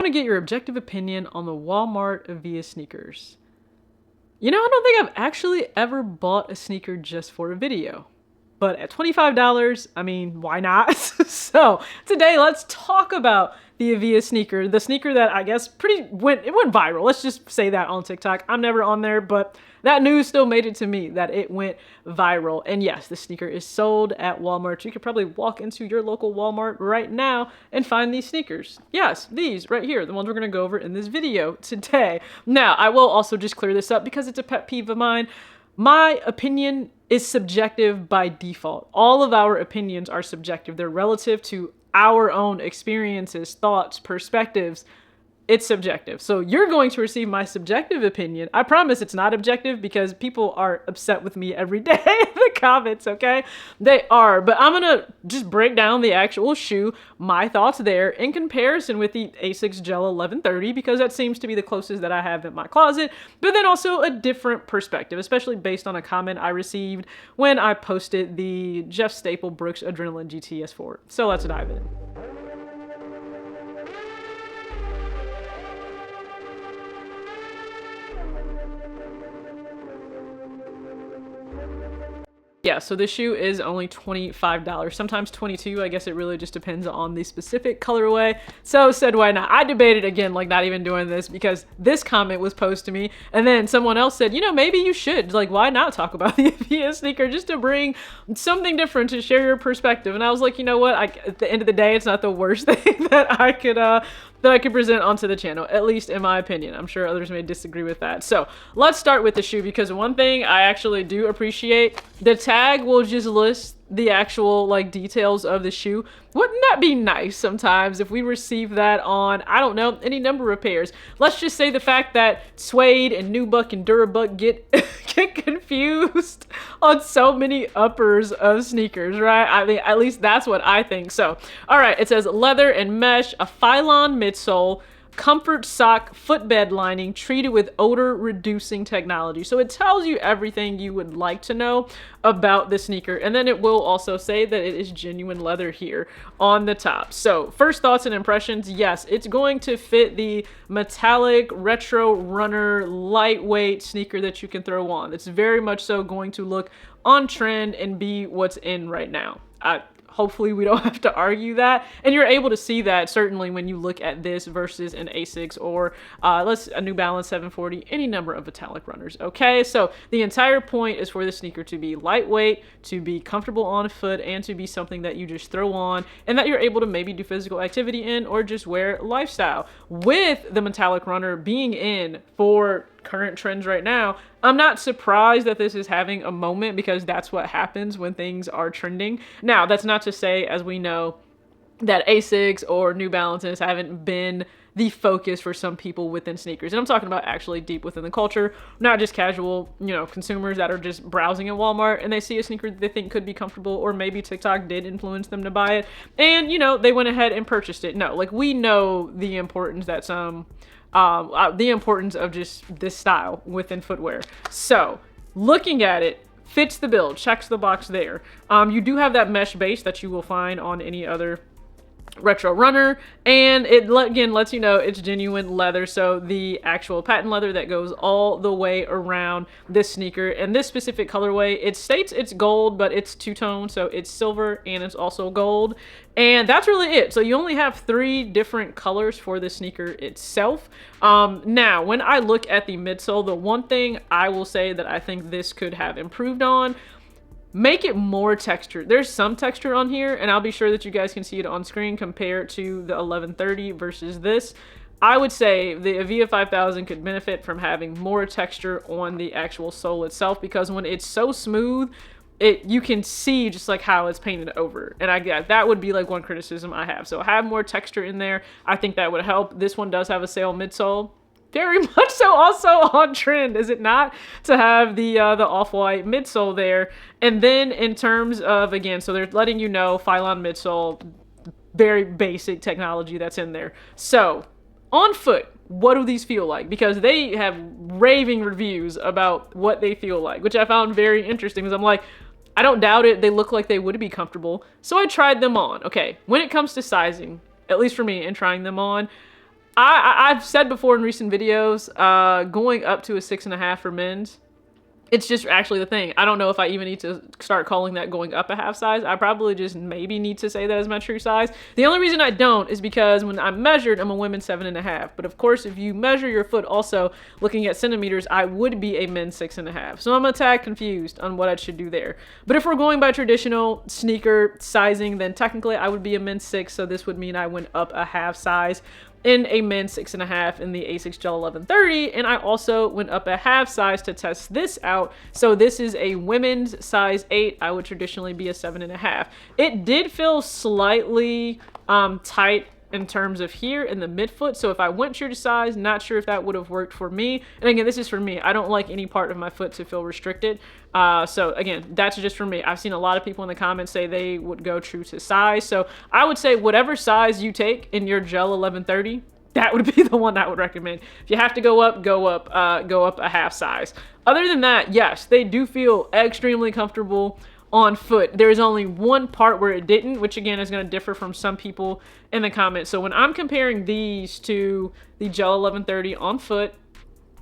I want to get your objective opinion on the Wal-Mart Avia sneakers. You know, I don't think I've actually ever bought a sneaker just for a video. But at $25, I mean, why not? So today, let's talk about the Avia sneaker, the sneaker that I guess it went viral. Let's just say that on TikTok. I'm never on there, but that news still made it to me that it went viral. And yes, the sneaker is sold at Walmart. You could probably walk into your local Walmart right now and find these sneakers. Yes, these right here, the ones we're gonna go over in this video today. Now, I will also just clear this up because it's a pet peeve of mine. My opinion is subjective by default. All of our opinions are subjective. They're relative to our own experiences, thoughts, perspectives. It's subjective. So you're going to receive my subjective opinion. I promise it's not objective because people are upset with me every day in the comments, okay? They are, but I'm gonna just break down the actual shoe, my thoughts there in comparison with the Asics Gel 1130 because that seems to be the closest that I have in my closet, but then also a different perspective, especially based on a comment I received when I posted the Jeff Staple Brooks Adrenaline GTS4. So let's dive in. Yeah, so this shoe is only $25, sometimes $22. I guess it really just depends on the specific colorway. So said, why not? I debated again, like not even doing this because this comment was posed to me. And then someone else said, you know, maybe you should. Like, why not talk about the Avia sneaker just to bring something different to share your perspective? And I was like, you know what? At the end of the day, it's not the worst thing that I could present onto the channel, at least in my opinion. I'm sure others may disagree with that. So let's start with the shoe because one thing I actually do appreciate, the tag will just list the actual like details of the shoe. Wouldn't that be nice sometimes if we receive that on, I don't know, any number of pairs? Let's just say the fact that Suede and Nubuck and Durabuck get confused on so many uppers of sneakers, right? I mean, at least that's what I think. So, all right, it says leather and mesh, a Phylon midsole, comfort sock footbed lining treated with odor reducing technology. So it tells you everything you would like to know about the sneaker, and then it will also say that it is genuine leather here on the top. So first thoughts and impressions, yes, it's going to fit the metallic retro runner lightweight sneaker that you can throw on. It's very much so going to look on trend and be what's in right now. Hopefully we don't have to argue that, and you're able to see that certainly when you look at this versus an Asics or a New Balance 740, any number of metallic runners. Okay, so the entire point is for the sneaker to be lightweight, to be comfortable on foot, and to be something that you just throw on and that you're able to maybe do physical activity in or just wear lifestyle. With the metallic runner being in for current trends right now, I'm not surprised that this is having a moment because that's what happens when things are trending. Now, that's not to say, as we know, that Asics or New Balances haven't been the focus for some people within sneakers. And I'm talking about actually deep within the culture, not just casual, you know, consumers that are just browsing at Walmart and they see a sneaker that they think could be comfortable, or maybe TikTok did influence them to buy it. And, you know, they went ahead and purchased it. No, like we know the importance that the importance of just this style within footwear. So looking at it, fits the bill, checks the box there. You do have that mesh base that you will find on any other retro runner, and it again lets you know it's genuine leather, so the actual patent leather that goes all the way around this sneaker. And this specific colorway, it states it's gold, but it's two-tone, so it's silver and it's also gold, and that's really it. So you only have 3 different colors for the sneaker itself. Now when I look at the midsole, the one thing I will say that I think this could have improved on, make it more textured. There's some texture on here, and I'll be sure that you guys can see it on screen compared to the 1130 versus this. I would say the Avia 5000 could benefit from having more texture on the actual sole itself, because when it's so smooth, you can see just like how it's painted over. And that would be like one criticism I have. So have more texture in there. I think that would help. This one does have a sail midsole. Very much so also on trend, is it not, to have the off-white midsole there. And then in terms of, again, so they're letting you know Phylon midsole, very basic technology that's in there. So on foot, what do these feel like? Because they have raving reviews about what they feel like, which I found very interesting, because I'm like, I don't doubt it. They look like they would be comfortable. So I tried them on. Okay, when it comes to sizing, at least for me, and trying them on, I've said before in recent videos, going up to a 6.5 for men's, it's just actually the thing. I don't know if I even need to start calling that going up a half size. I probably just maybe need to say that as my true size. The only reason I don't is because when I'm measured, I'm a women's 7.5. But of course, if you measure your foot also looking at centimeters, I would be a men's 6.5. So I'm a tad confused on what I should do there. But if we're going by traditional sneaker sizing, then technically I would be a men's 6. So this would mean I went up a half size in a men's 6.5 in the Asics Gel 1130, and I also went up a half size to test this out. So this is a women's size 8. I would traditionally be a 7.5. It did feel slightly tight in terms of here in the midfoot. So if I went true to size, not sure if that would have worked for me. And again, this is for me. I don't like any part of my foot to feel restricted. So again, that's just for me. I've seen a lot of people in the comments say they would go true to size. So I would say whatever size you take in your Gel 1130, that would be the one I would recommend. If you have to go up a half size. Other than that, yes, they do feel extremely comfortable on foot. There is only one part where it didn't, which again is going to differ from some people in the comments. So when I'm comparing these to the Gel 1130 on foot,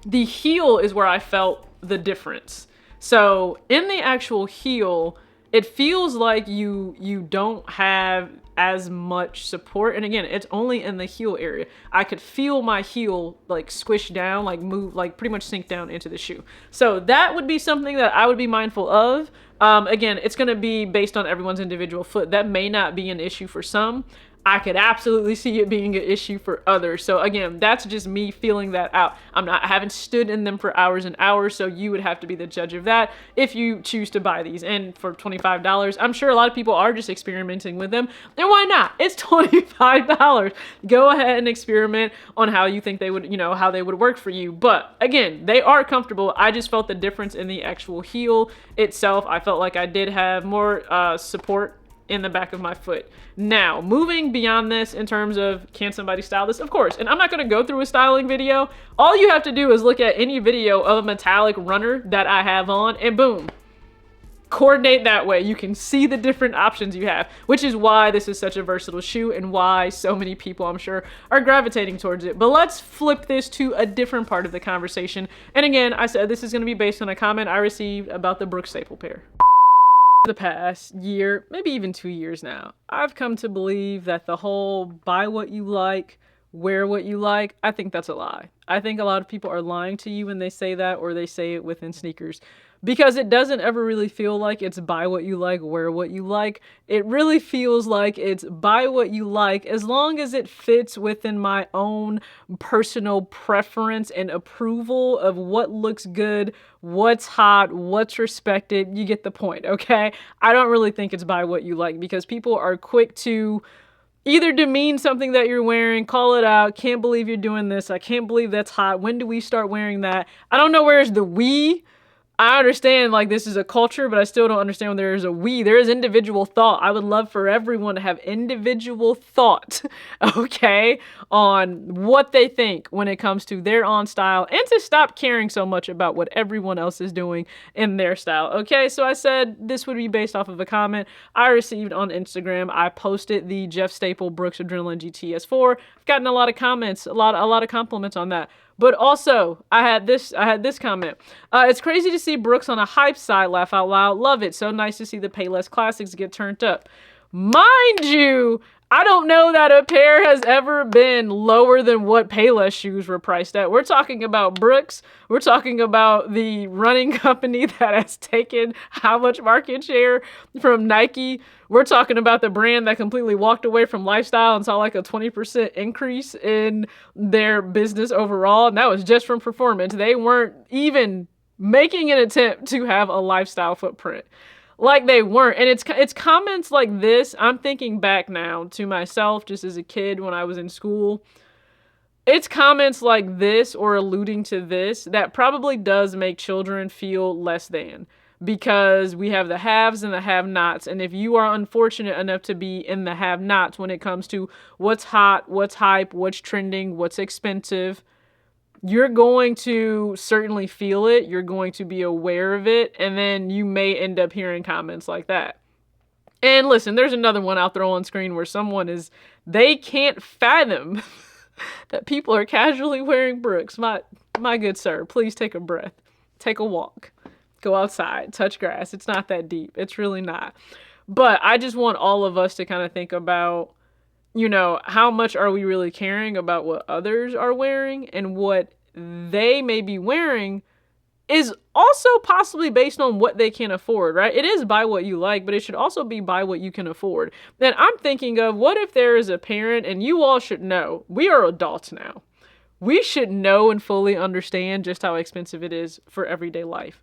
the heel is where I felt the difference. So in the actual heel, it feels like you don't have as much support. And again, it's only in the heel area. I could feel my heel like squish down, like move, like pretty much sink down into the shoe. So that would be something that I would be mindful of. Again, it's going to be based on everyone's individual foot. That may not be an issue for some. I could absolutely see it being an issue for others. So again, that's just me feeling that out. I haven't stood in them for hours and hours, so you would have to be the judge of that if you choose to buy these. And for $25, I'm sure a lot of people are just experimenting with them. And why not? It's $25. Go ahead and experiment on how you think they would, how they would work for you. But again, they are comfortable. I just felt the difference in the actual heel itself. I felt like I did have more support in the back of my foot. Now, moving beyond this in terms of can somebody style this? Of course. And I'm not going to go through a styling video. All you have to do is look at any video of a metallic runner that I have on and boom, coordinate that way. You can see the different options you have, which is why this is such a versatile shoe and why so many people, I'm sure, are gravitating towards it. But let's flip this to a different part of the conversation. And again, I said this is going to be based on a comment I received about the Brooks Staple pair. The past year, maybe even 2 years now, I've come to believe that the whole buy what you like, wear what you like, I think that's a lie. I think a lot of people are lying to you when they say that, or they say it within sneakers, because it doesn't ever really feel like it's buy what you like, wear what you like. It really feels like it's buy what you like as long as it fits within my own personal preference and approval of what looks good, what's hot, what's respected. You get the point, okay? I don't really think it's buy what you like, because people are quick to either demean something that you're wearing, call it out, can't believe you're doing this, I can't believe that's hot, when do we start wearing that? I don't know where's the we. I understand like this is a culture, but I still don't understand when there is a we. There is individual thought. I would love for everyone to have individual thought, okay, on what they think when it comes to their on style, and to stop caring so much about what everyone else is doing in their style, okay? So I said this would be based off of a comment I received on Instagram. I posted the Jeff Staple Brooks Adrenaline GTS4. I've gotten a lot of comments, a lot of compliments on that. But also, I had this comment. It's crazy to see Brooks on a hype side, laugh out loud, love it. So nice to see the Payless classics get turned up. Mind you, I don't know that a pair has ever been lower than what Payless shoes were priced at. We're talking about Brooks. We're talking about the running company that has taken how much market share from Nike. We're talking about the brand that completely walked away from lifestyle and saw like a 20% increase in their business overall. And that was just from performance. They weren't even making an attempt to have a lifestyle footprint. Like they weren't. And it's comments like this. I'm thinking back now to myself just as a kid when I was in school. It's comments like this or alluding to this that probably does make children feel less than, because we have the haves and the have-nots. And if you are unfortunate enough to be in the have-nots when it comes to what's hot, what's hype, what's trending, what's expensive, you're going to certainly feel it. You're going to be aware of it. And then you may end up hearing comments like that. And listen, there's another one I'll throw on screen where someone they can't fathom that people are casually wearing Brooks. My good sir, please take a breath. Take a walk. Go outside. Touch grass. It's not that deep. It's really not. But I just want all of us to kind of think about, how much are we really caring about what others are wearing, and what they may be wearing is also possibly based on what they can afford, right? It is buy what you like, but it should also be buy what you can afford. And I'm thinking of, what if there is a parent, and you all should know, we are adults now. We should know and fully understand just how expensive it is for everyday life,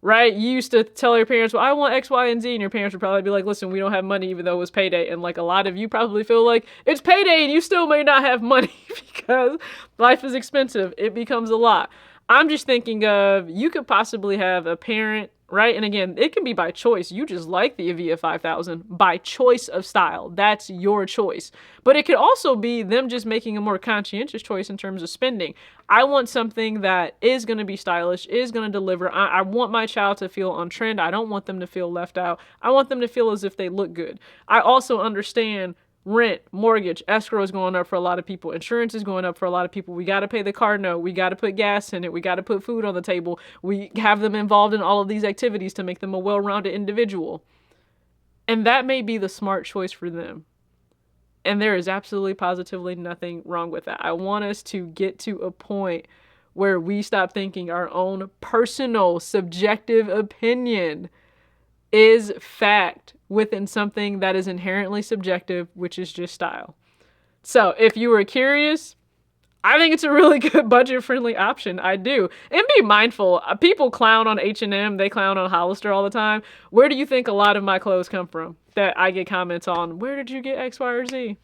right? You used to tell your parents, well, I want X, Y, and Z, and your parents would probably be like, listen, we don't have money, even though it was payday. And like, a lot of you probably feel like it's payday and you still may not have money because life is expensive. It becomes a lot. I'm just thinking of, you could possibly have a parent, right? And again, it can be by choice. You just like the Avia 5000 by choice of style. That's your choice. But it could also be them just making a more conscientious choice in terms of spending. I want something that is going to be stylish, is going to deliver. I want my child to feel on trend. I don't want them to feel left out. I want them to feel as if they look good. I also understand rent, mortgage, escrow is going up for a lot of people. Insurance is going up for a lot of people. We got to pay the car note. We got to put gas in it. We got to put food on the table. We have them involved in all of these activities to make them a well-rounded individual. And that may be the smart choice for them. And there is absolutely positively nothing wrong with that. I want us to get to a point where we stop thinking our own personal, subjective opinion is fact within something that is inherently subjective, which is just style. So if you were curious, I think it's a really good budget-friendly option. I do. And be mindful. People clown on H&M. They clown on Hollister all the time. Where do you think a lot of my clothes come from that I get comments on? Where did you get X, Y, or Z?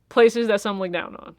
Places that some look down on.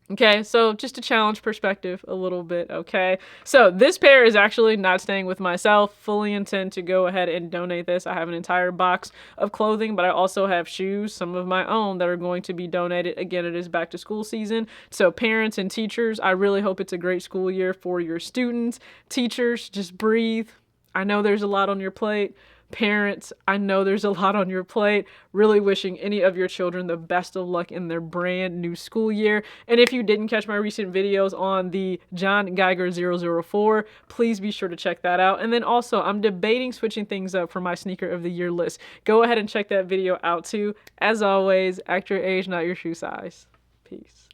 Okay, so just to challenge perspective a little bit, okay? So this pair is actually not staying with myself. Fully intend to go ahead and donate this. I have an entire box of clothing, but I also have shoes, some of my own, that are going to be donated. Again, it is back to school season. So parents and teachers, I really hope it's a great school year for your students. Teachers, just breathe. I know there's a lot on your plate. Parents, I know there's a lot on your plate. Really wishing any of your children the best of luck in their brand new school year. And if you didn't catch my recent videos on the John Geiger 004, please be sure to check that out. And then also, I'm debating switching things up for my sneaker of the year list. Go ahead and check that video out too. As always, act your age, not your shoe size. Peace.